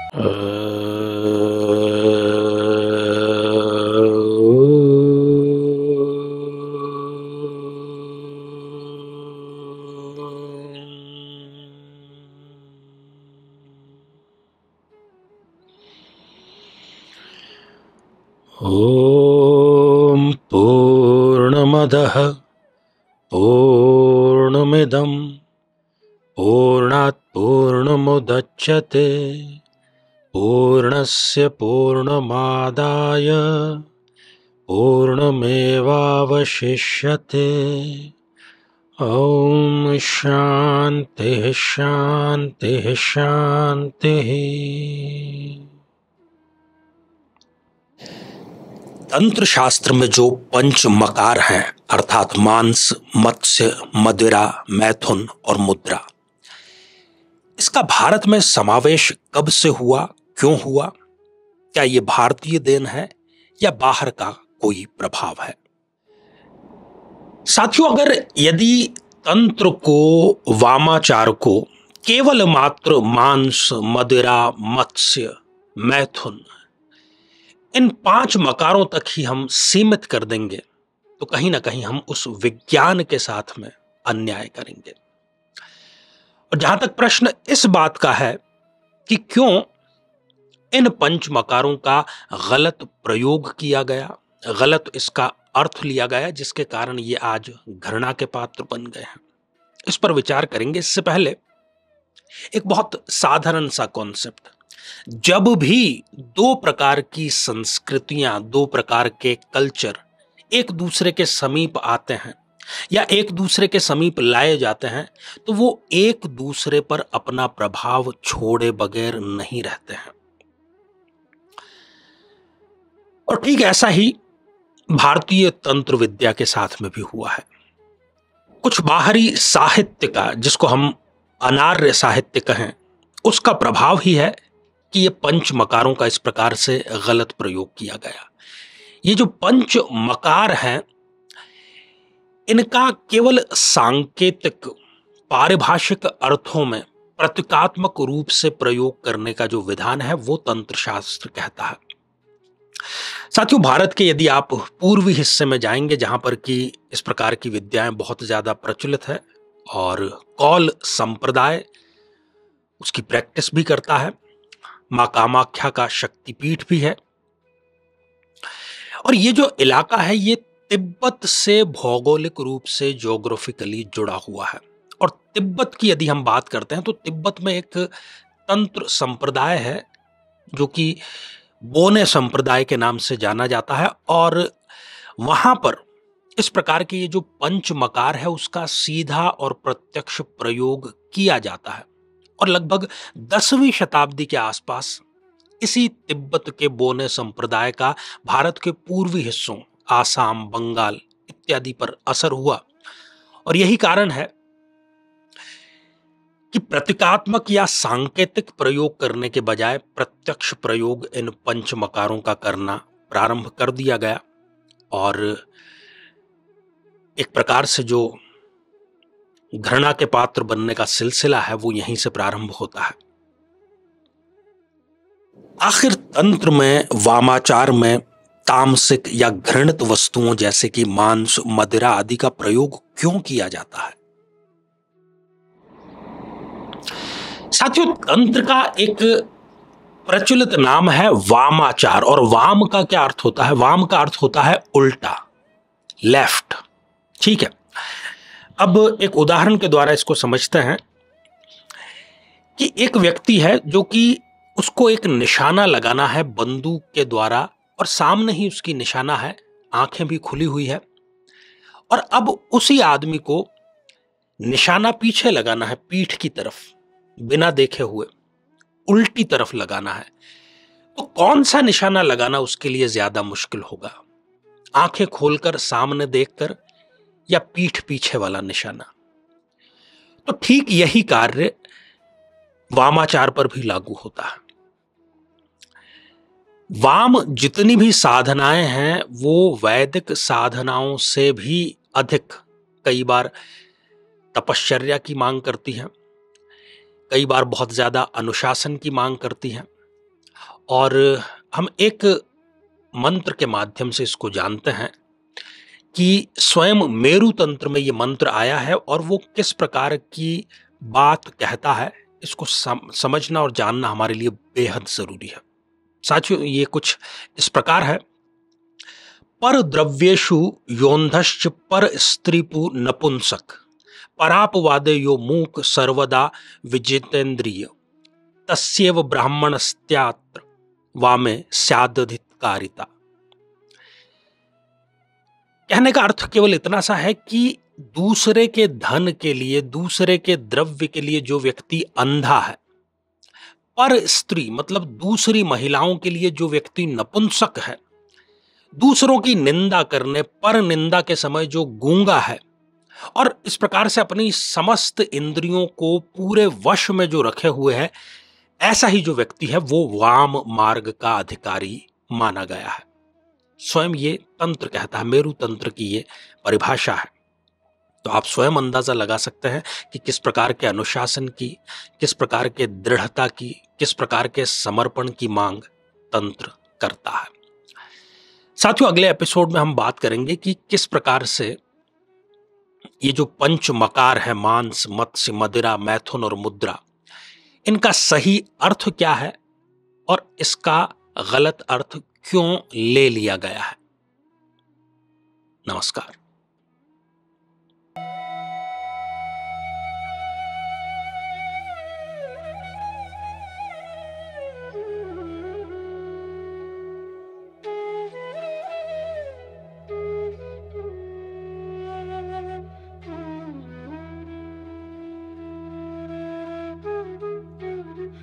ॐ पूर्णमदः पूर्णमिदं पूर्णात् पूर्णमुदच्यते पूर्णस्य पूर्णमादाय पूर्णमेवावशिष्यते। ॐ शान्तिः शान्तिः शान्तिः। तंत्र शास्त्र में जो पंच मकार हैं अर्थात मांस, मत्स्य, मदिरा, मैथुन और मुद्रा, इसका भारत में समावेश कब से हुआ, क्यों हुआ, क्या ये भारतीय देन है या बाहर का कोई प्रभाव है? साथियों, अगर यदि तंत्र को, वामाचार को केवल मात्र मांस, मदिरा, मत्स्य, मैथुन, इन 5 मकारों तक ही हम सीमित कर देंगे तो कहीं ना कहीं हम उस विज्ञान के साथ में अन्याय करेंगे। और जहां तक प्रश्न इस बात का है कि क्यों इन पंच मकारों का गलत प्रयोग किया गया, गलत इसका अर्थ लिया गया, जिसके कारण ये आज घृणा के पात्र बन गए हैं, इस पर विचार करेंगे। इससे पहले एक बहुत साधारण सा कॉन्सेप्ट, जब भी 2 प्रकार की संस्कृतियां, 2 प्रकार के कल्चर एक दूसरे के समीप आते हैं या एक दूसरे के समीप लाए जाते हैं तो वो एक दूसरे पर अपना प्रभाव छोड़े बगैर नहीं रहते हैं। और ठीक ऐसा ही भारतीय तंत्र विद्या के साथ में भी हुआ है। कुछ बाहरी साहित्य का, जिसको हम अनार्य साहित्य कहें, उसका प्रभाव ही है कि ये पंच मकारों का इस प्रकार से गलत प्रयोग किया गया। ये जो पंच मकार हैं, इनका केवल सांकेतिक, पारिभाषिक अर्थों में प्रतीकात्मक रूप से प्रयोग करने का जो विधान है वो तंत्र शास्त्र कहता है। साथियों, भारत के यदि आप पूर्वी हिस्से में जाएंगे जहां पर कि इस प्रकार की विद्याएं बहुत ज्यादा प्रचलित है और कौल संप्रदाय उसकी प्रैक्टिस भी करता है, मां कामाख्या का शक्तिपीठ भी है, और ये जो इलाका है ये तिब्बत से भौगोलिक रूप से ज्योग्राफिकली जुड़ा हुआ है। और तिब्बत की यदि हम बात करते हैं तो तिब्बत में एक तंत्र संप्रदाय है जो कि बोने संप्रदाय के नाम से जाना जाता है, और वहां पर इस प्रकार के ये जो पंच मकार है उसका सीधा और प्रत्यक्ष प्रयोग किया जाता है। और लगभग 10वीं शताब्दी के आसपास इसी तिब्बत के बोने संप्रदाय का भारत के पूर्वी हिस्सों, आसाम, बंगाल इत्यादि पर असर हुआ। और यही कारण है कि प्रतीकात्मक या सांकेतिक प्रयोग करने के बजाय प्रत्यक्ष प्रयोग इन पंच मकारों का करना प्रारंभ कर दिया गया, और एक प्रकार से जो घृणा के पात्र बनने का सिलसिला है वो यहीं से प्रारंभ होता है। आखिर तंत्र में, वामाचार में तामसिक या घृणित वस्तुओं जैसे कि मांस, मदिरा आदि का प्रयोग क्यों किया जाता है? साथियों, तंत्र का एक प्रचलित नाम है वामाचार, और वाम का क्या अर्थ होता है? वाम का अर्थ होता है उल्टा, लेफ्ट। ठीक है, अब एक उदाहरण के द्वारा इसको समझते हैं कि एक व्यक्ति है जो कि उसको एक निशाना लगाना है बंदूक के द्वारा, और सामने ही उसकी निशाना है, आंखें भी खुली हुई है, और अब उसी आदमी को निशाना पीछे लगाना है, पीठ की तरफ, बिना देखे हुए उल्टी तरफ लगाना है। तो कौन सा निशाना लगाना उसके लिए ज्यादा मुश्किल होगा? आंखें खोलकर सामने देखकर या पीठ पीछे वाला निशाना? तो ठीक यही कार्य वामाचार पर भी लागू होता है। वाम जितनी भी साधनाएं हैं वो वैदिक साधनाओं से भी अधिक कई बार तपश्चर्या की मांग करती हैं, कई बार बहुत ज्यादा अनुशासन की मांग करती हैं, और हम एक मंत्र के माध्यम से इसको जानते हैं कि स्वयं मेरु तंत्र में ये मंत्र आया है और वो किस प्रकार की बात कहता है, इसको समझना और जानना हमारे लिए बेहद जरूरी है। साथियों, ये कुछ इस प्रकार है। पर द्रव्येषु योन्धश्च पर स्त्रीपु नपुंसक परापवादे यो मूक सर्वदा विजितेन्द्रिय तस्येव ब्राह्मणस्त्यात्र वामे स्यादधिकारिता। कहने का अर्थ केवल इतना सा है कि दूसरे के धन के लिए, दूसरे के द्रव्य के लिए जो व्यक्ति अंधा है, पर स्त्री मतलब दूसरी महिलाओं के लिए जो व्यक्ति नपुंसक है, दूसरों की निंदा करने पर निंदा के समय जो गूंगा है और इस प्रकार से अपनी समस्त इंद्रियों को पूरे वश में जो रखे हुए है, ऐसा ही जो व्यक्ति है वो वाम मार्ग का अधिकारी माना गया है। स्वयं ये तंत्र कहता है, मेरु तंत्र की ये परिभाषा है। तो आप स्वयं अंदाजा लगा सकते हैं कि किस प्रकार के अनुशासन की, किस प्रकार के दृढ़ता की, किस प्रकार के समर्पण की मांग तंत्र करता है। साथियों, अगले एपिसोड में हम बात करेंगे कि किस प्रकार से ये जो पंच मकार है, मांस, मत्स्य, मदिरा, मैथुन और मुद्रा, इनका सही अर्थ क्या है और इसका गलत अर्थ क्यों ले लिया गया है। नमस्कार।